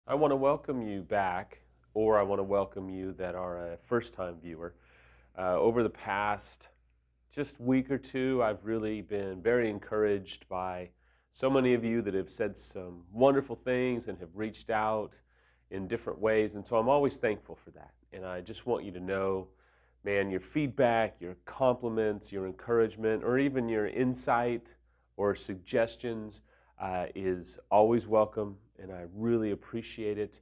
I want to welcome you back, or I want to welcome you that are a first-time viewer. Over the past just week or two, I've really been very encouraged by so many of you that have said some wonderful things and have reached out in different ways, and so I'm always thankful for that. And I just want you to know, man, your feedback, your compliments, your encouragement, or even your insight or suggestions is always welcome, and I really appreciate it.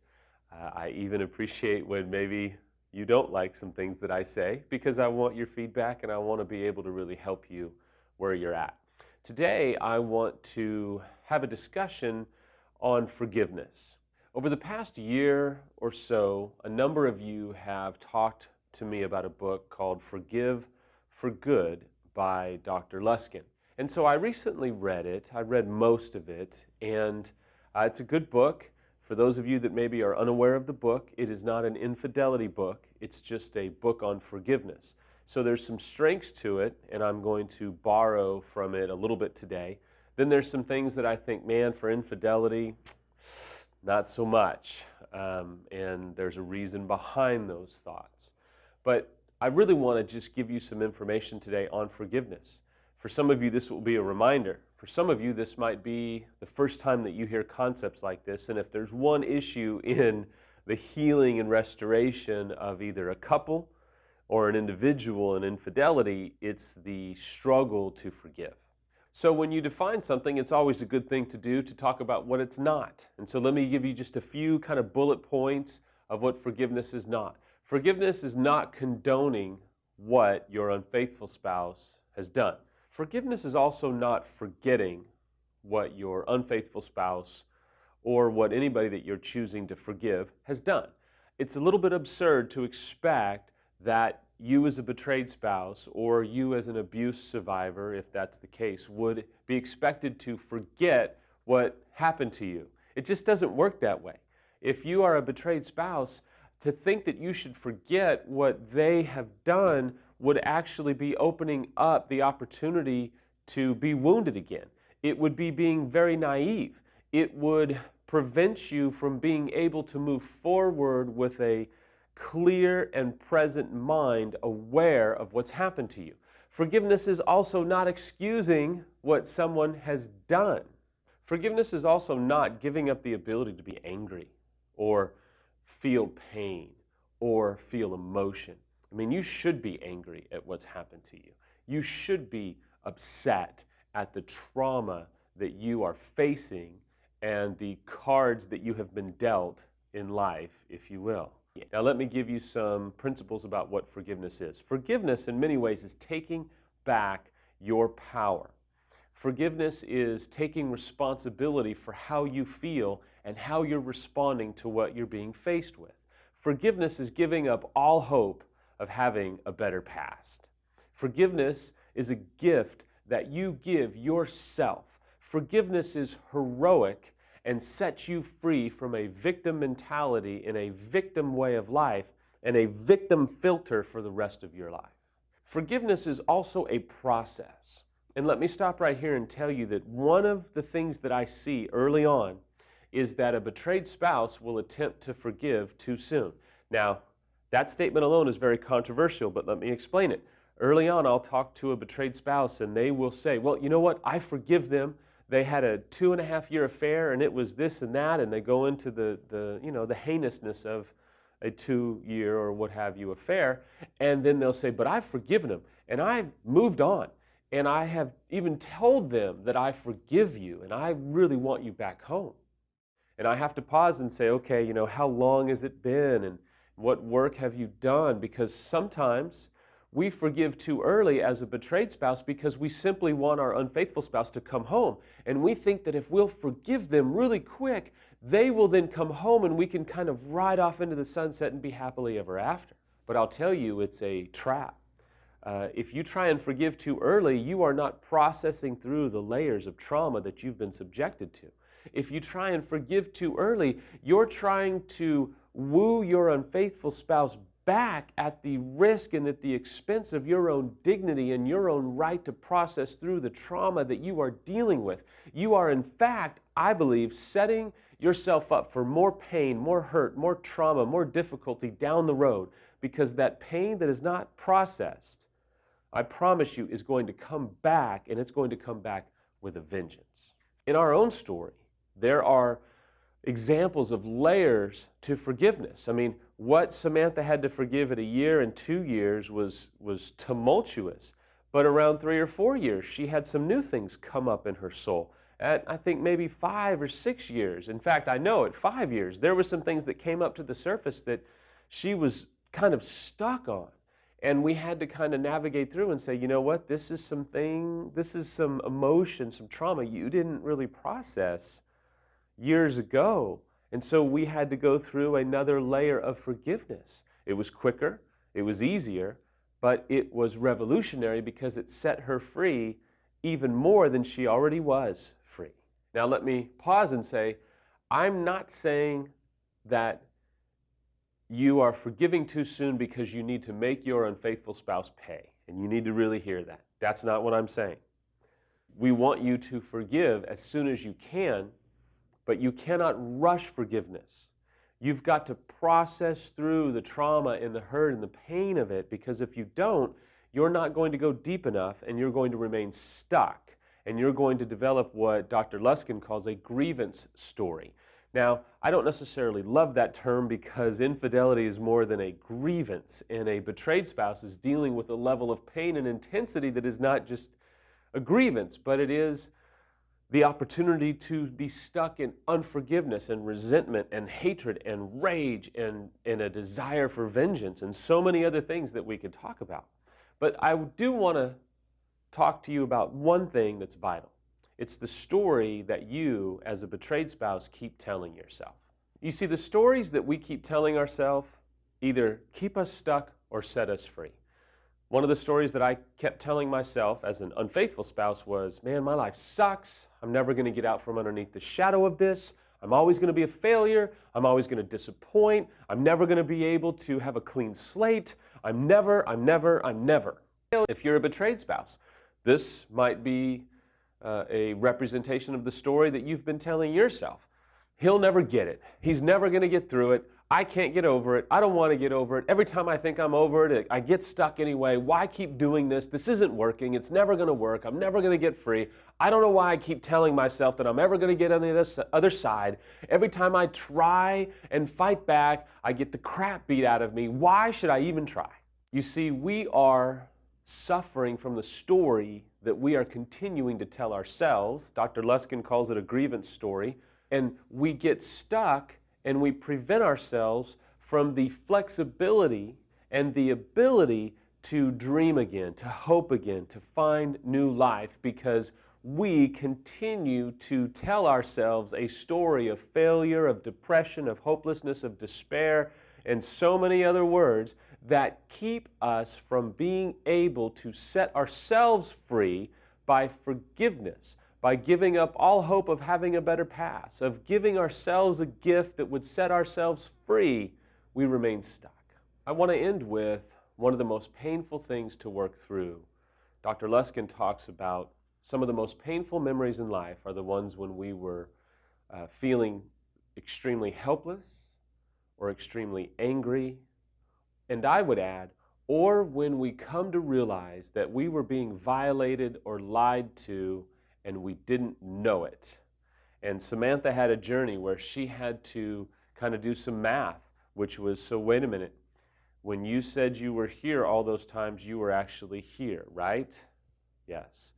I even appreciate when maybe you don't like some things that I say, because I want your feedback and I want to be able to really help you where you're at. Today, I want to have a discussion on forgiveness. Over the past year or so, a number of you have talked to me about a book called Forgive for Good by Dr. Luskin. And so I recently read it. I read most of it, and it's a good book. For those of you that maybe are unaware of the book, it is not an infidelity book. It's just a book on forgiveness. So there's some strengths to it, and I'm going to borrow from it a little bit today. Then there's some things that I think, man, for infidelity, not so much. And there's a reason behind those thoughts. But I really want to just give you some information today on forgiveness. For some of you, this will be a reminder. For some of you, this might be the first time that you hear concepts like this. And if there's one issue in the healing and restoration of either a couple or an individual in infidelity, it's the struggle to forgive. So when you define something, it's always a good thing to do to talk about what it's not. And so let me give you just a few kind of bullet points of what forgiveness is not. Forgiveness is not condoning what your unfaithful spouse has done. Forgiveness is also not forgetting what your unfaithful spouse or what anybody that you're choosing to forgive has done. It's a little bit absurd to expect that you as a betrayed spouse or you as an abuse survivor, if that's the case, would be expected to forget what happened to you. It just doesn't work that way. If you are a betrayed spouse, to think that you should forget what they have done would actually be opening up the opportunity to be wounded again. It would be being very naive. It would prevent you from being able to move forward with a clear and present mind, aware of what's happened to you. Forgiveness is also not excusing what someone has done. Forgiveness is also not giving up the ability to be angry or feel pain or feel emotion. I mean, you should be angry at what's happened to you. You should be upset at the trauma that you are facing and the cards that you have been dealt in life, if you will. Now, let me give you some principles about what forgiveness is. Forgiveness, in many ways, is taking back your power. Forgiveness is taking responsibility for how you feel and how you're responding to what you're being faced with. Forgiveness is giving up all hope of having a better past. Forgiveness is a gift that you give yourself. Forgiveness is heroic and sets you free from a victim mentality and a victim way of life and a victim filter for the rest of your life. Forgiveness is also a process. And let me stop right here and tell you that one of the things that I see early on is that a betrayed spouse will attempt to forgive too soon. Now, that statement alone is very controversial, but let me explain it. Early on, I'll talk to a betrayed spouse and they will say, well, you know what, I forgive them. They had a 2.5-year affair and it was this and that, and they go into the heinousness of a 2-year or what have you affair, and then they'll say, but I've forgiven them and I've moved on. And I have even told them that I forgive you and I really want you back home. And I have to pause and say, okay, how long has it been and what work have you done? Because sometimes we forgive too early as a betrayed spouse because we simply want our unfaithful spouse to come home. And we think that if we'll forgive them really quick, they will then come home and we can kind of ride off into the sunset and be happily ever after. But I'll tell you, it's a trap. If you try and forgive too early, you are not processing through the layers of trauma that you've been subjected to. If you try and forgive too early, you're trying to woo your unfaithful spouse back at the risk and at the expense of your own dignity and your own right to process through the trauma that you are dealing with. You are, in fact, I believe, setting yourself up for more pain, more hurt, more trauma, more difficulty down the road, because that pain that is not processed, I promise you, is going to come back, and it's going to come back with a vengeance. In our own story, there are examples of layers to forgiveness. I mean, what Samantha had to forgive at a year and 2 years was tumultuous. But around 3 or 4 years, she had some new things come up in her soul. At, I think, maybe 5 or 6 years, in fact, I know at 5 years, there were some things that came up to the surface that she was kind of stuck on. And we had to kind of navigate through and say, you know what, this is some emotion, some trauma you didn't really process years ago. And so we had to go through another layer of forgiveness. It was quicker, it was easier, but it was revolutionary because it set her free even more than she already was free. Now let me pause and say, I'm not saying that you are forgiving too soon because you need to make your unfaithful spouse pay. And you need to really hear that. That's not what I'm saying. We want you to forgive as soon as you can, but you cannot rush forgiveness. You've got to process through the trauma and the hurt and the pain of it, because if you don't, you're not going to go deep enough and you're going to remain stuck. And you're going to develop what Dr. Luskin calls a grievance story. Now, I don't necessarily love that term because infidelity is more than a grievance, and a betrayed spouse is dealing with a level of pain and intensity that is not just a grievance, but it is the opportunity to be stuck in unforgiveness and resentment and hatred and rage and a desire for vengeance and so many other things that we could talk about. But I do want to talk to you about one thing that's vital. It's the story that you, as a betrayed spouse, keep telling yourself. You see, the stories that we keep telling ourselves either keep us stuck or set us free. One of the stories that I kept telling myself as an unfaithful spouse was, man, my life sucks. I'm never going to get out from underneath the shadow of this. I'm always going to be a failure. I'm always going to disappoint. I'm never going to be able to have a clean slate. I'm never. If you're a betrayed spouse, this might be a representation of the story that you've been telling yourself. He'll never get it. He's never going to get through it. I can't get over it. I don't want to get over it. Every time I think I'm over it, I get stuck anyway. Why keep doing this? This isn't working. It's never going to work. I'm never going to get free. I don't know why I keep telling myself that I'm ever going to get on the other side. Every time I try and fight back, I get the crap beat out of me. Why should I even try? You see, we are suffering from the story that we are continuing to tell ourselves. Dr. Luskin calls it a grievance story. And we get stuck and we prevent ourselves from the flexibility and the ability to dream again, to hope again, to find new life, because we continue to tell ourselves a story of failure, of depression, of hopelessness, of despair, and so many other words that keep us from being able to set ourselves free by forgiveness, by giving up all hope of having a better past, of giving ourselves a gift that would set ourselves free. We remain stuck. I want to end with one of the most painful things to work through. Dr. Luskin talks about some of the most painful memories in life are the ones when we were feeling extremely helpless or extremely angry, and I would add, or when we come to realize that we were being violated or lied to and we didn't know it. And Samantha had a journey where she had to kind of do some math, which was, so wait a minute, when you said you were here all those times, you were actually here, right? Yes.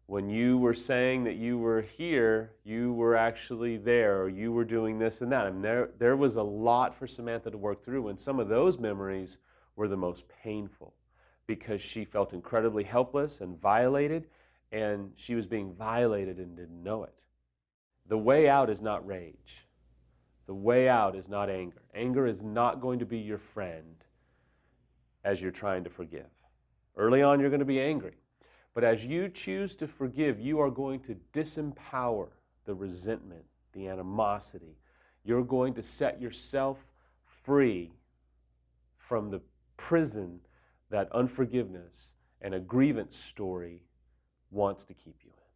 When you were saying that you were here, you were actually there, or you were doing this and that. And there was a lot for Samantha to work through, and some of those memories were the most painful because she felt incredibly helpless and violated, and she was being violated and didn't know it. The way out is not rage. The way out is not anger. Anger is not going to be your friend as you're trying to forgive. Early on, you're going to be angry. But as you choose to forgive, you are going to disempower the resentment, the animosity. You're going to set yourself free from the prison that unforgiveness and a grievance story wants to keep you in.